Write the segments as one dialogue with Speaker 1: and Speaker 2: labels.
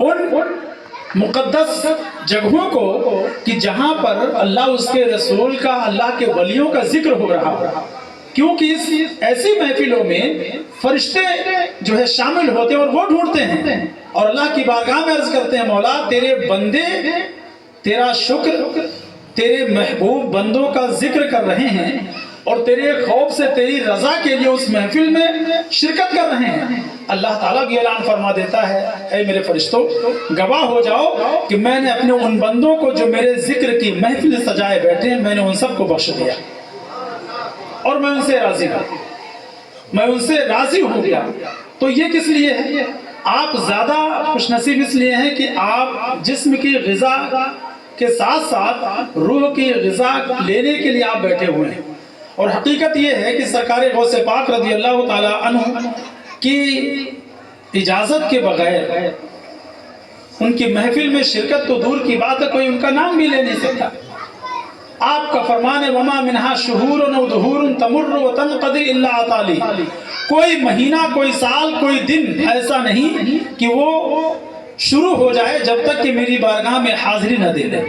Speaker 1: ان مقدس جگہوں کو کہ جہاں پر اللہ اس کے رسول کا اللہ کے ولیوں کا ذکر ہو رہا ہو، کیونکہ اس ایسی محفلوں میں فرشتے جو ہے شامل ہوتے ہیں اور وہ ڈھونڈتے ہیں اور اللہ کی بارگاہ میں عرض کرتے ہیں مولا تیرے بندے تیرا شکر تیرے محبوب بندوں کا ذکر کر رہے ہیں اور تیرے خوف سے تیری رضا کے لیے اس محفل میں شرکت کر رہے ہیں۔ اللہ تعالیٰ بھی اعلان فرما دیتا ہے اے میرے فرشتوں گواہ ہو جاؤ کہ میں نے اپنے ان بندوں کو جو میرے ذکر کی محفل سجائے بیٹھے ہیں میں نے ان سب کو بخش دیا اور میں ان سے راضی ہوں، میں ان سے راضی ہو گیا۔ تو یہ کس لیے ہے؟ آپ زیادہ خوش نصیب اس لیے ہیں کہ آپ جسم کی غذا کے ساتھ ساتھ روح کی غذا لینے کے لیے آپ بیٹھے ہوئے ہیں، اور حقیقت یہ ہے کہ سرکار غوث پاک رضی اللہ تعالی عنہ کی اجازت کے بغیر ان کی محفل میں شرکت تو دور کی بات ہے، کوئی ان کا نام بھی لے نہیں سکتا۔ آپ کا فرمان ہے وما منہا شہور و دہور تمر و تنقضی الا عطالی، کوئی مہینہ کوئی سال کوئی دن ایسا نہیں کہ وہ شروع ہو جائے جب تک کہ میری بارگاہ میں حاضری نہ دے دے۔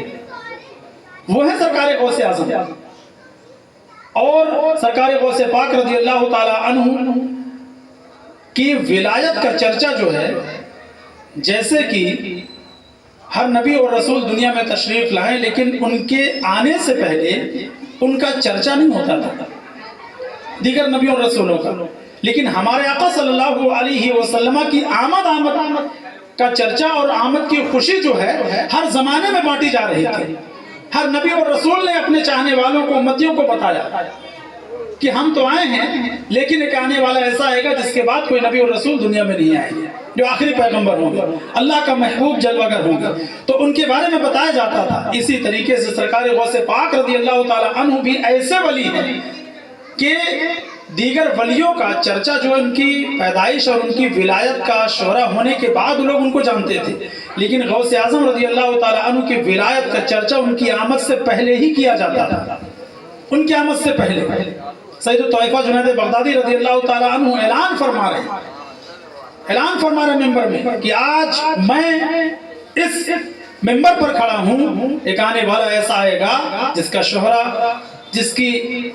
Speaker 1: وہ ہے سرکار غوث اعظم، اور سرکار غوث پاک رضی اللہ تعالی عنہ کی ولایت کا چرچا جو ہے، جیسے کہ ہر نبی اور رسول دنیا میں تشریف لائے لیکن ان کے آنے سے پہلے ان کا چرچا نہیں ہوتا تھا دیگر نبی اور رسولوں کا، لیکن ہمارے آقا صلی اللہ علیہ وسلم کی آمد کا چرچا اور آمد کی خوشی جو ہے ہر زمانے میں بانٹی جا رہی تھی۔ ہر نبی اور رسول نے اپنے چاہنے والوں کو امتیوں کو بتایا کہ ہم تو آئے ہیں لیکن ایک آنے والا ایسا آئے گا جس کے بعد کوئی نبی اور رسول دنیا میں نہیں آئے گے، جو آخری پیغمبر ہوں گے، اللہ کا محبوب جلوگر ہوں گے، تو ان کے بارے میں بتایا جاتا تھا۔ اسی طریقے سے سرکار غوث پاک رضی اللہ تعالی عنہ بھی ایسے ولی ہیں کہ دیگر ولیوں کا چرچا جو ان کی پیدائش اور ان کی ولایت کا شہرہ ہونے کے بعد لوگ ان کو جانتے تھے، لیکن غوث اعظم رضی اللہ تعالی عنہ کی ولایت کا چرچا ان کی آمد سے پہلے ہی کیا جاتا تھا، ان کی آمد سے پہلے۔ سید الطائفہ جنید بغدادی رضی اللہ تعالی عنہ اعلان فرما رہے ممبر میں کہ آج میں اس ممبر پر کھڑا ہوں، ایک آنے والا ایسا آئے گا جس کی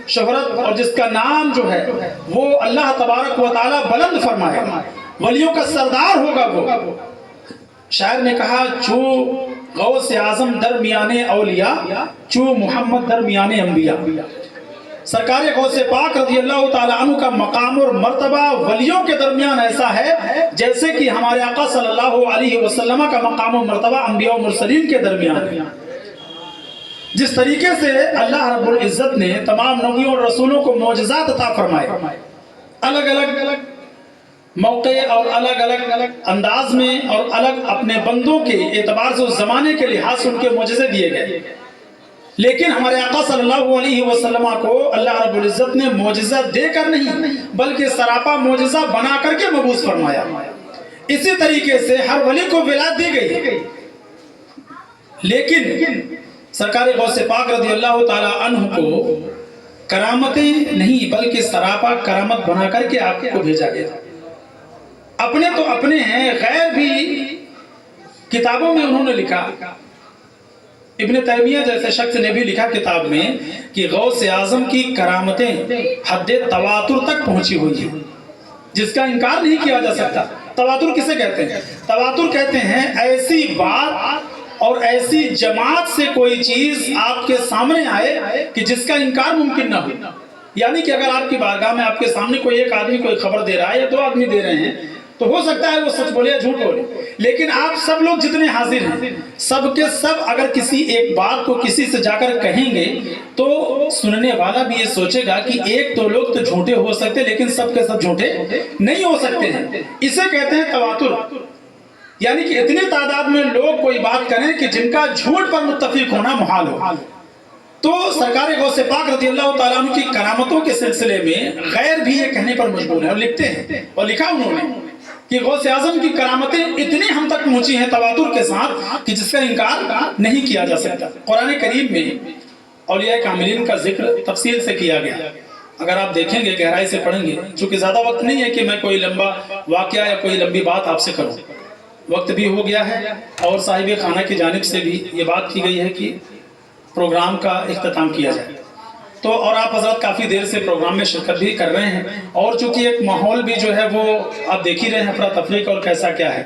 Speaker 1: شہرت اور جس کا نام جو ہے وہ اللہ تبارک و تعالی بلند فرمائے گا، ولیوں کا سردار ہوگا وہ۔ شاعر نے کہا چو غوث اعظم درمیان اولیاء چو محمد درمیان انبیاء، سرکار غوث پاک رضی اللہ تعالی عنہ کا مقام اور مرتبہ ولیوں کے درمیان ایسا ہے جیسے کہ ہمارے آقا صلی اللہ علیہ وسلم کا مقام و مرتبہ انبیاء و مرسلین کے درمیان ہے۔ جس طریقے سے اللہ رب العزت نے تمام نبیوں اور رسولوں کو معجزات عطا فرمائے، الگ الگ موقع اور الگ الگ انداز میں اور الگ اپنے بندوں کے اعتبار سے اس زمانے کے لحاظ سے ان کے معجزے دیے گئے، لیکن ہمارے آقا صلی اللہ علیہ وسلم کو اللہ رب العزت نے معجزہ دے کر نہیں بلکہ سراپا معجزہ بنا کر کے مبعوث فرمایا۔ اسی طریقے سے ہر ولی کو ولایت دی گئی، لیکن سرکار غوث پاک رضی اللہ تعالی عنہ کو کرامتیں نہیں بلکہ سراپا کرامت بنا کر کے آپ کو بھیجا گیا۔ اپنے تو اپنے ہیں، غیر بھی کتابوں میں انہوں نے لکھا، ابن تیمیہ جیسے شخص نے بھی لکھا کتاب میں کہ غوث اعظم کی کرامتیں حد تواتر تک پہنچی ہوئی ہیں جس کا انکار نہیں کیا جا سکتا۔ تواتر کسے کہتے ہیں؟ تواتر کہتے ہیں ایسی بات اور ایسی جماعت سے کوئی چیز آپ کے سامنے آئے کہ جس کا انکار ممکن نہ ہو، یعنی کہ اگر آپ کی بارگاہ میں آپ کے سامنے کوئی ایک آدمی کوئی خبر دے رہا ہے یا دو آدمی دے رہے ہیں تو ہو سکتا ہے وہ سچ بولے یا جھوٹ بولے، لیکن آپ سب لوگ جتنے حاضر ہیں سب کے سب اگر کسی ایک بات کو کسی سے جا کر کہیں گے تو سننے والا بھی یہ سوچے گا کہ ایک دو لوگ تو جھوٹے ہو سکتے لیکن سب کے سب جھوٹے نہیں ہو سکتے ہیں۔ اسے کہتے ہیں تواتر، یعنی کہ اتنی تعداد میں لوگ کوئی بات کریں کہ جن کا جھوٹ پر متفق ہونا محال ہو۔ تو سرکار غوث پاک رضی اللہ تعالیٰ عنہ کی کرامتوں کے سلسلے میں غیر بھی یہ کہنے پر مجبور ہے اور لکھتے ہیں، اور لکھا انہوں نے کہ غوث اعظم کی کرامتیں اتنی ہم تک پہنچی ہیں تواتر کے ساتھ کہ جس کا انکار نہیں کیا جا سکتا۔ قرآن کریم میں اولیاء کاملین کا ذکر تفصیل سے کیا گیا، اگر آپ دیکھیں گے گہرائی سے پڑھیں گے، چونکہ زیادہ وقت نہیں ہے کہ میں کوئی لمبا واقعہ یا کوئی لمبی بات آپ سے کروں، وقت بھی ہو گیا ہے اور صاحب خانہ کی جانب سے بھی یہ بات کی گئی ہے کہ پروگرام کا اختتام کیا جائے. تو اور آپ حضرات کافی دیر سے پروگرام میں شرکت بھی کر رہے ہیں اور چونکہ ایک ماحول بھی جو ہے وہ آپ دیکھ ہی رہے ہیں افراتفری کا اور کیسا کیا ہے.